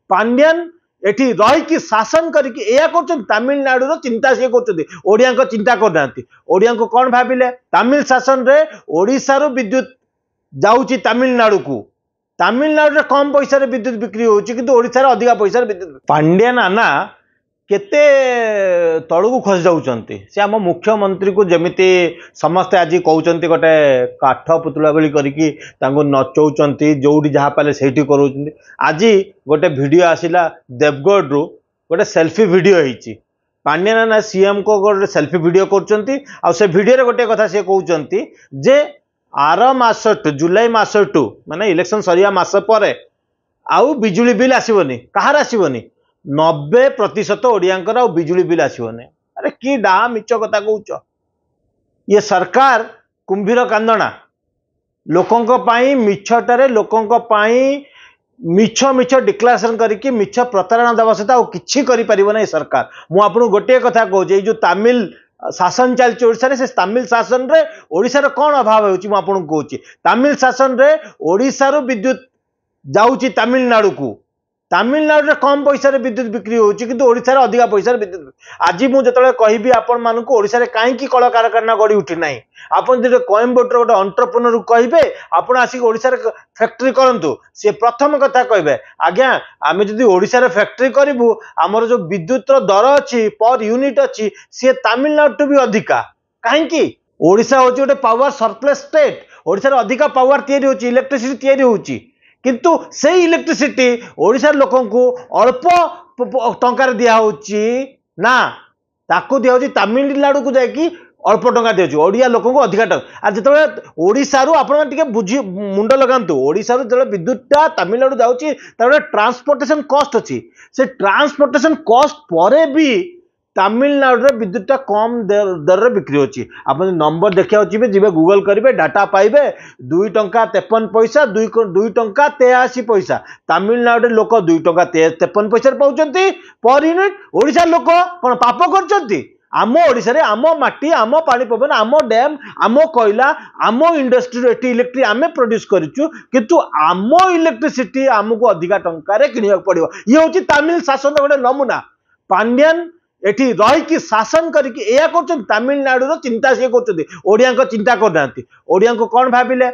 पांड्यान एठी रही शासन करके या कर तमिलनाडु चिंता सी कर चिंता करना ओडिया को कौन भाविले तमिल शासन रे ओडिशा रो विद्युत जाऊँगी तमिलनाडु को तमिलनाडु कम पैसा विद्युत बिक्री होड़शा अधिका पैसा विद्युत पांड्यान आना केते तलू खसी जाऊँच से आम मुख्यमंत्री को जमीती समस्ते आज कहते गोटे काठ पुतला बेली करके नचौं जोड़ी जहाँ पाले से कर आज गोटे वीडियो आसिला देवगढ़ रु गोटे सेल्फी वीडियो होती पांड्यान ना सीएम को गोटे सेल्फी वीडियो कर से वीडियो गोटे कथा सी कहते जे आर मासटू जुलाई मासटू माने इलेक्शन सरिया मास पर आउ बिजुली बिल आसबनी कहार आसबनी 90% ओडियांकर आउ बिजुली बिल आसबनी। अरे कि डा मिच कथा कहूच ये सरकार कुंभीर कांदना लोकों मिछटारे लोकों मिछ मिछ डिक्लारेसन करके मिछ प्रतारणा देवा सहित आउ किछि करि परिबो नै सरकार। मु आपन गोटे कथा कहूँ जो तमिल शासन चलती ओडिशा से तमिल शासन रे ओडिशा कौन अभाव होची मु आपन कहूँ तमिल शासन रे ओडिशा रो विद्युत जाऊँगी तमिलनाडु को तमिलनाडु कम पैसा विद्युत बिक्री होड़शा अधिका पैसा विद्युत आज मुझे कहबी आपण मानक ओडिशा रे कहीं कल कारखाना गढ़ी उठी ना आपन जो कोयम्बटूर गोटे अंटरप्रेन्योर कहे आपड़ आसिक ओडिशा रे फैक्ट्री करंतु से प्रथम कथा कहे आज्ञा आम जो ओडिशा रे फैक्ट्री करूँ आमर जो विद्युत दर अच्छी पर यूनिट अच्छी सी तमिलनाडु भी अधिका कहीं ओडिशा हूँ गोटे पावर सरप्लस स्टेट ओडिशा रे अधिका पावर तैयारी होची इलेक्ट्रिसिटी तैयारी होची किंतु से इलेक्ट्रिसिटी ओडिशा लोकों को अल्प टंकार दिया होची ना ताकू दिया होची तमिलनाडु को जाकि अल्प टंका दिया ओडिया लोकों को अधिका टंका आज जो ओडिशा रु आपण टिके बुझी मुंड लगांतु ओडिशा रु जो विद्युतटा तमिलनाडु जाउची तार ट्रांसपोर्टेशन कॉस्ट अच्छी से ट्रांसपोर्टेशन कॉस्ट परे भी तमिलनाडु विद्युतटा कम दर रे बिक्री होची आप नंबर देखा जी गूगल करेंगे डाटा पाइबे 2 टंका 53 पैसा 2 टंका 83 पैसा तमिलनाडु लोक 2 टंका 53 पैसा पाउचंती पर यूनिट ओडिशा लोक कौन पाप करचंती आम ओडिशा रे आम माटी आम पानी पवन आम डैम आम कोयला आम इंडस्ट्री एटी इलेक्ट्रिक आम प्रोड्यूस करूँ किंतु आम इलेक्ट्रिसिटी आमको अधिका टंका किणा पड़ो ये हूँ तमिल शासन गोटे नमूना पांड्यान एठी रही शासन करके या कर तमिलनाडु चिंता सी कर चिंता करना ओडिया को कौन भाविले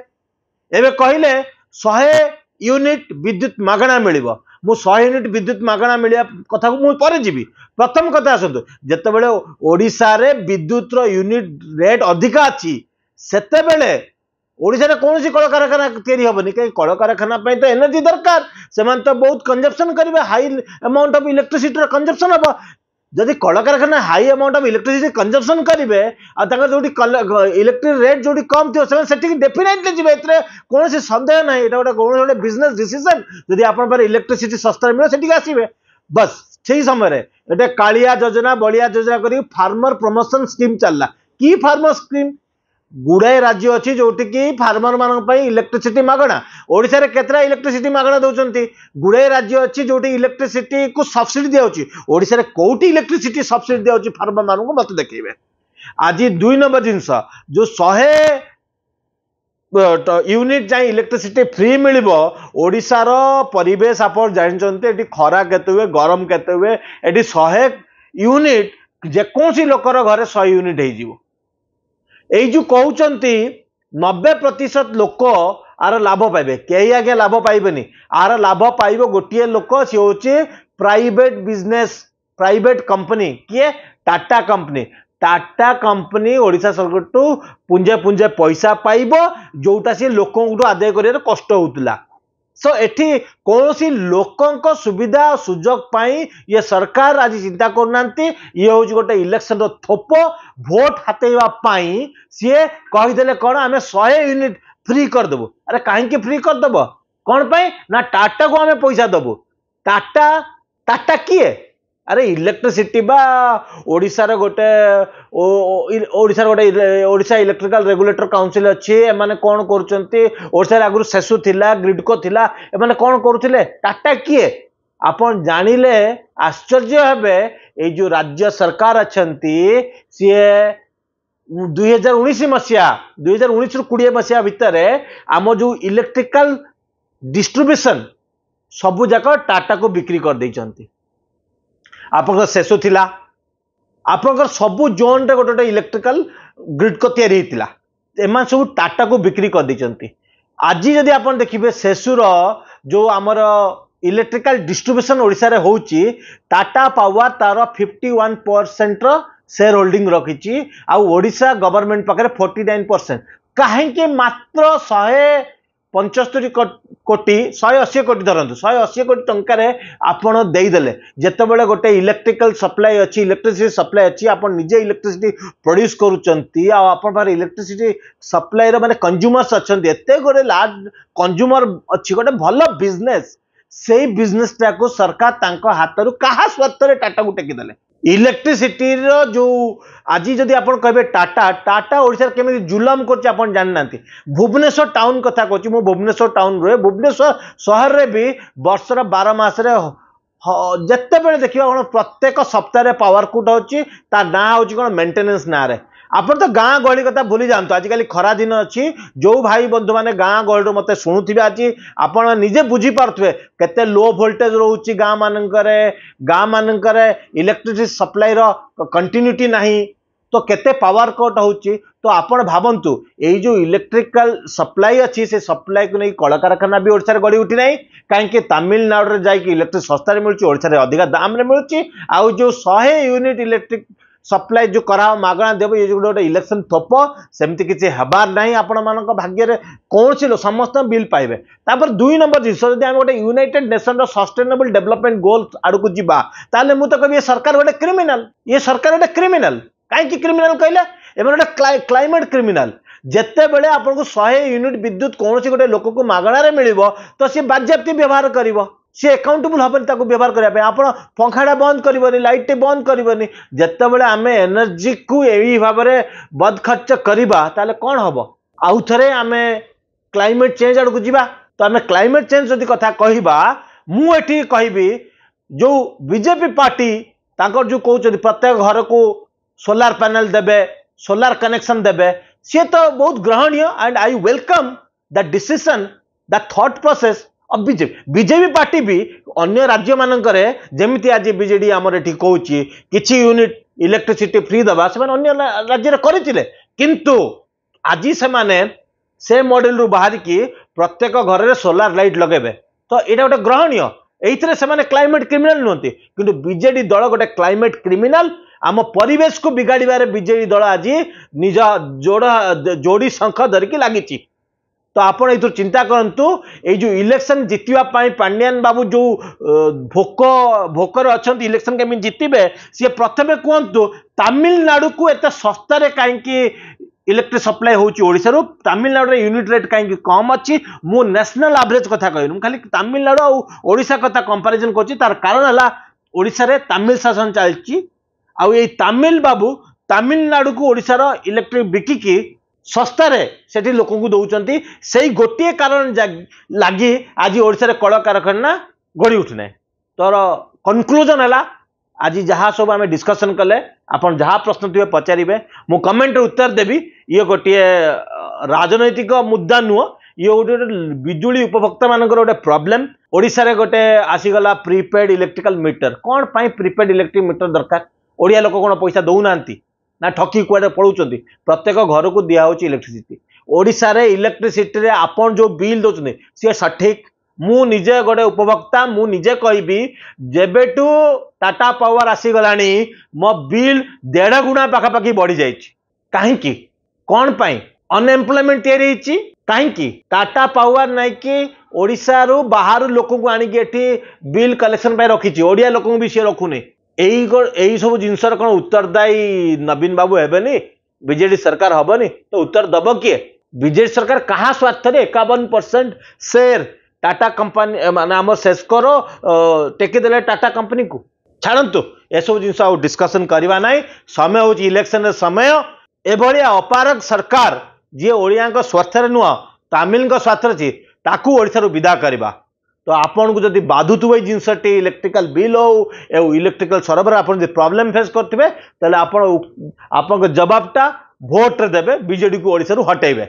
एवं कहले 100 यूनिट विद्युत मागणा मिल मु 100 यूनिट विद्युत मागणा मिलिया कथा को मुझे पर जीवी प्रथम कथा आसतु जिते ओडिशा रे विद्युत यूनिट रेट अधिका अच्छी सेते बेले ओडिशा कौन कल कारखाना तैयारी हेनी कहीं कल कारखाना तो एनर्जी दरकार से तो बहुत कंजप्शन करेंगे high amount of electricity consumption हम जदि कल कारखाना high amount of electricity consumption करेंगे जो इलेक्ट्रिक रेट जो कम थी से डेफिनेटली जी कौन सन्देह ना ये गोटे बिजनेस डिसीजन जदि आप इलेक्ट्रिसिटी सस्ता मिले से आसवे बस से समय ये कालिया योजना बलिया योजना कर फार्मर प्रमोशन स्कीम चलला कि फार्मर स्कीम गुड़ाए राज्य अच्छी जोटि की फार्मर मान इलेक्ट्रिसिटी मागणा ओडिशा रे केतरा इलेक्ट्रिसिटी मागणा दौरान गुड़ाए राज्य अच्छी जोटि इलेक्ट्रिसिटी को सब्सिडी दिया ओडिशा रे कोटी इलेक्ट्रिसिटी सब्सिडी दिया फार्मर मान को मत देखिए आज 2 नंबर जिनस जो 100 यूनिट जाए इलेक्ट्रिसिटी फ्री मिल ओडिशा रो परिवेश आप जानते खरा केते हुए गरम केते हुए ये 100 यूनिट जेकोसी लोकर घरे 100 यूनिट हो यही जो कहते 90% लोक आर लाभ पाइबे कई आगे लाभ पाइबेनी आर लाभ पाइब गोटे लोक सी हूँ प्राइवेट बिजनेस प्राइवेट कंपनी किए टाटा कंपनी ओडिशा सरकार टू पुंजे पुंजे पैसा पाइब जोटा सी लोक आदाय कर कष्ट होता सो एठी कौन सी लोकों सुविधा सुजोग पाई ये सरकार आज चिंता करना ये हूँ गोटे इलेक्शन थोप भोट हाथेवा सी कहीदे कौन आम 100 यूनिट फ्री करदेबू अरे कहीं फ्री करदेव कौन पाई ना टाटा को आम पैसा दबू टाटा किए अरे इलेक्ट्रिसिटी बा ओडिशा रे गोटे ओडिशा इलेक्ट्रिकल रेगुलेटर काउंसिल अच्छी एमाने कौन करुचंती ओडिशा रे आगु सेसु थिला ग्रिडको थिला एमाने कौन करुथिले टाटा किए आपण जानिले आश्चर्य हेबे ए जो राज्य सरकार अछंती सीए 2019 मसिया 2019 ରୁ 20 मसिया भितर आम जो इलेक्ट्रिकल डिस्ट्रीब्यूशन सबू जाक टाटा को बिक्री कर देइचंती। आपन शेष थिला आपन सबू जोन रे गोटे इलेक्ट्रिकल ग्रिड को तैयारी होता एम सब टाटा को बिक्री कर देइचंती। आज जदि आप देखिए शेषुर जो आमर इलेक्ट्रिकल डिस्ट्रीब्यूशन ओडिशा रे होउची टाटा पावर तार 51% शेयर होल्डिंग रखी ओडिशा गवर्नमेंट पाखे 49%। कहीं मात्र 175 कोटी 180 कोटी धरतु 180 कोटी टंकार आपड़ देदेले जितेबाला गोटे इलेक्ट्रिकल सप्लाई अच्छी इलेक्ट्रिसिटी सप्लाई अच्छी आप निजे इलेक्ट्रिसिटी प्रोड्यूस करुँच इलेक्ट्रिसिटी सप्लाई माने कंज्यूमर्स अच्छा एत गोटे लार्ज कंज्यूमर अच्छी गोटे भल बिजनेस से बिजनेस टाक सरकार तांको हाथ क्या स्वार्थ टाटा को टेकीदेले। इलेक्ट्रिसिटी जो आज जदि आप कहे टाटा टाटा ओडिशा केमी जुलम कर जानना भुवनेश्वर टाउन कथा कहूँ मु भुवनेश्वर टाउन रुहे भुवनेश्वर सहर रे भी वर्षर 12 मासरे जिते बड़े देखिए प्रत्येक सप्ताह पावर कट होची ता ना होची कौन मेंटेनेंस ना रे आप तो गाँ गहली कथा भूली जातु आजिकल खरा दिन अच्छी जो भाई बंधु मैंने गाँ गहली मत शुणुवे आज आप निजे बुझीपे केते लो वोल्टेज रोचे गाँ मानक इलेक्ट्रिसिटी सप्लाई कंटिन्यूटी नहीं तो केते पावर कट होची तो आपण भावंतु यही जो इलेक्ट्रिकल सप्लाई अच्छी से सप्लाई को नहीं कल कारखाना भी ओडिशा रे गड़ी उठी नहीं कहीं तमिलनाडु रे जाइए इलेक्ट्रिक सस्ता मिलूँ ओडिशा रे अधिक दाम रे मिलूँ आउ जो 100 यूनिट इलेक्ट्रिक सप्लाई जो करा मागणा देव ये गोटे इलेक्शन थोप सेमती किसी हबार नहीं आपण मान भाग्य कौन सी समस्त बिल पाइबे। तापर 2 नंबर जिस गोटे united nation sustainable development goal आड़क जीवा ताले मु तो कह सरकार गोटे क्रिमिनाल ये सरकार गोटे क्रिमिनाल कहीं क्रिमिनाल कहले एम गोटे क्लाइमेट क्रिमिनाल जिते बड़े आपको 100 यूनिट विद्युत कौन सी गोटे लोक को मागणार मिल तो सी बाज्याप्ति व्यवहार कर सी एकाउंटेबल हेनी व्यवहार करने आप पंखाटा बंद करनी लाइट बंद करनी जिते बड़े आम एनर्जी को यही भाव में बद खर्च करवा ताले कौन हम आउ थे आम क्लाइमेट चेंज आड़ को जीवा तो आम क्लाइमेट चेंज जदि कथा कहबा मुझे कहबी जो बीजेपी पार्टी तांकर जो कहते प्रत्येक घर को सोलार पैनल देबे सोलार कनेक्शन देबे सी तो बहुत ग्रहणीय and I welcome the decision the thought process अब बीजेपी पार्टी भी अन्य राज्य मानकरे जेमिति आज बीजेडी आमर एठी कहूची किछि यूनिट इलेक्ट्रिसिटी फ्री दबा से अन्य राज्य करथिले किंतु आज से मॉडल रु बाहर की प्रत्येक घर में सोलार लाइट लगेबे तो यहाँ गोटे ग्रहणीय एइथरे से क्लाइमेट क्रिमिनाल नुहति किंतु बीजेडी दल गोटे क्लाइमेट क्रिमिनाल आम परिवेश को बिगाड़बार बीजेडी दल आज निज जोड़ी शंख धरिकी लगी तो आप चिंता करंतु ये जो इलेक्शन जितवा पांड्यान बाबू जो भोकर अच्छा इलेक्शन केमी जितबे सी प्रथमे कहतु तमिलनाडु को एत सस्तार कहीं इलेक्ट्रिक सप्लाई होची ओडिशा रु तमिलनाडु यूनिट रेट कहीं कम अच्छी मु नेशनल एवरेज कथा कहूँ खाली तमिलनाडु और ओडिशा कथा कंपैरिजन करछि तार कारण है ओडिशा रे तमिल शासन चलछि आउ ये तमिल बाबू तमिलनाडु को ओडिशा रो इलेक्ट्रिक बिकिकी सस्तार से लोक को दौरान से गोटे कारण लगी आज ओडिशा रे कल कारखाना गढ़ी उठुना तोर कनक्लूजन है आज जहाँ सब आम डिस्कसन कले आपन जहाँ प्रश्न थे पचारे मु कमेंट उत्तर देवी ये गोटे राजनैतिक मुद्दा नुह ये गोटे बिजुली उपभोक्ता मानकर गोटे प्रॉब्लम ओडिशा रे गोटे आसीगला प्रीपेड इलेक्ट्रिकल मीटर कौन पाई प्रीपेड इलेक्ट्रिक मीटर दरकार ओडिया लोक कौन पैसा दौना ना ठकी कुआडे पड़ुचंती प्रत्येक घर को दिया होची इलेक्ट्रिसिटी ओडिशा रे इलेक्ट्रिसिटी रे आपन जो बिल दउचने से सठिक मु निजे गोटे उपभोक्ता मु निजे कहबी जेबेटू टाटा पावर आसी गलानी मो बिल 1.5 गुणा पाखापाखि बढ़ी जाइछि काहेकि कौन पाई अनएम्प्लॉयमेंट तैयारी कहीं टाटा पावर नहीं कि ओडिशा रु बाहर लोक को आनिक एठी बिल कलेक्शन पे रखी ओडिया लोक भी सी रखुनी यही सब जिनसर कौन उत्तरदायी नवीन बाबू हेबेनी बीजेडी सरकार हबनी तो उत्तर दब किए बीजेडी सरकार कहा स्वार्थ 51% शेयर टाटा कंपनी माने आम शेष करो टेकीदेले टाटा कंपनी को छाड़ू ए सब जिन डिस्कसन करवा ना समय हूँ इलेक्शन समय एभली अपारग सरकार जी ओडिया स्वार्थ नुह तमिल स्वार्थ अच्छी ताकू ओडिशा विदा करवा तो आपन को जब बाधुवे जिनसटी इलेक्ट्रिकल बिल हो इलेक्ट्रिकल सरबर आप प्रॉब्लम फेस करेंगे तेल आप जवाबटा भोट रे देवे बीजेडी को ओडिशा हटेबे।